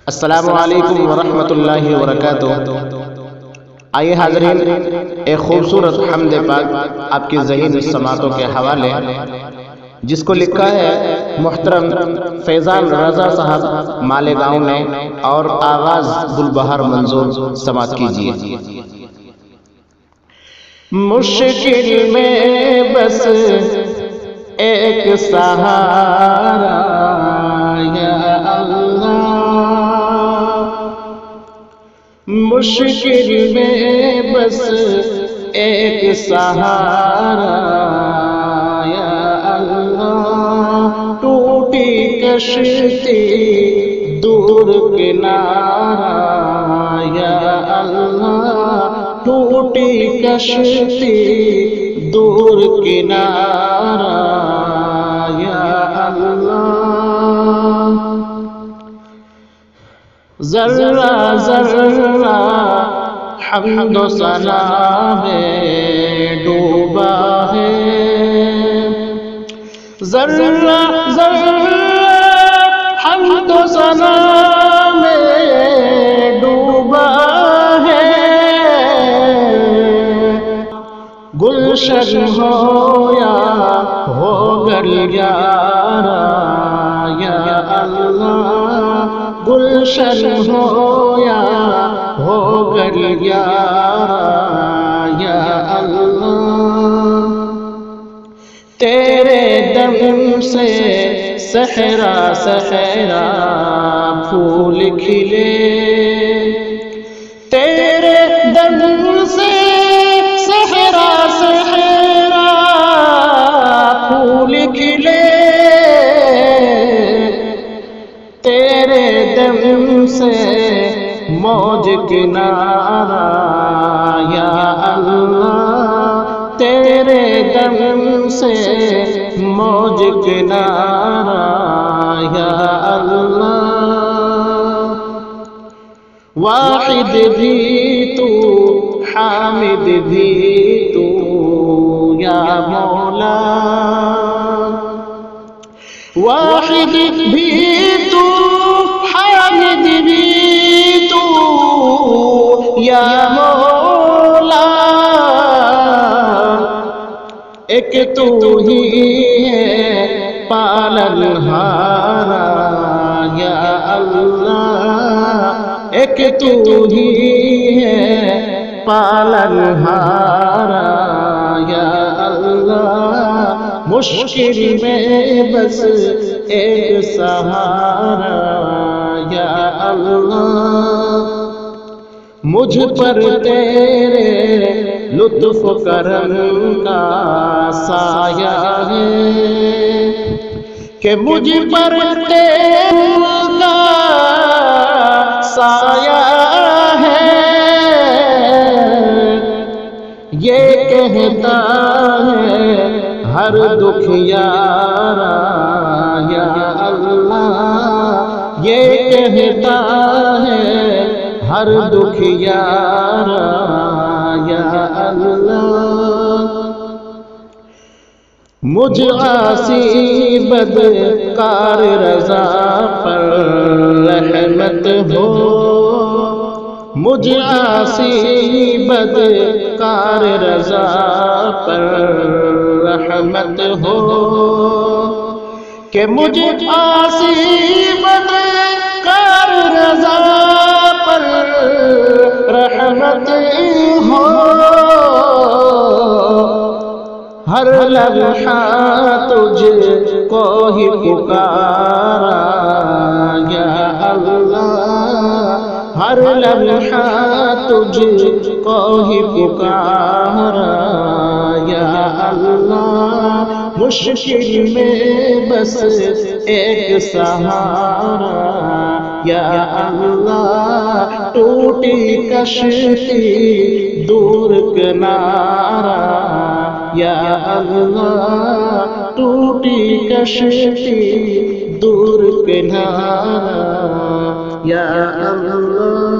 السلام علیکم ورحمۃ اللہ وبرکاتہ۔ آئیے حاضرین، ایک خوبصورت حمد پاک آپ کی ذہین سماعتوں کے حوالے، جس کو لکھا ہے محترم فیضان رضا صاحب مالیگاؤں نے، اور آغاز گلبہار منظور سماعت کیجیے۔ مشکل میں بس ایک سہارا یا اللہ، مشکل میں بس ایک سہارا یا اللہ، ٹوٹی کشتی دور کنارہ یا اللہ، ٹوٹی کشتی دور کنارہ یا اللہ، ذرہ ذرہ حمد و ثنا میں ڈوبا ہے، ذرہ ذرہ حمد و ثنا میں ڈوبا ہے، گلشن ہو یا ہو گلیارہ یا اللہ، گلشن ہو یا ہو گلیارہ یا اللہ، تیرے دم سے صحرا صحرا پھول کھلے، تیرے دم سے صحرا صحرا پھول کھلے، تیرے دم سے موج کنارہ یا اللہ، تیرے دم سے موج کنارہ یا اللہ، واحد بھی تو حامد بھی تو یا مولا، واحد بھی تو حامد بھی تو یا مولا، ایک تو ہی ہے پالن ہارا یا اللہ، ایک تو ہی ہے پالن ہارا یا اللہ، مشکل میں بس ایک سہارا یا اللہ، مجھ پر تیرے لطف کرم کا سایہ ہے، کہ مجھ پر تیرے کا سایہ ہے، یہ کہتا ہے ہر دکھیارا یا اللہ، یہ کہتا ہے ہر دکھیارا یا اللہ، مجھ عاصی بدکار رضا پر رحمت ہو، مجھ عاصی بدکار رضا پر رحمت ہو، کہ مجھ عاصی بدکار رضا پر رحمت ہو، ہر لمحہ تجھ کو ہی پکارا یا اللہ، ہر لمحہ تجھ کو ہی پکارا یا اللہ، مشکل میں بس ایک سہارا یا اللہ، ٹوٹی کشتی دور کنارہ یا اللہ، ٹوٹی کشتی دور کنارہ یا اللہ۔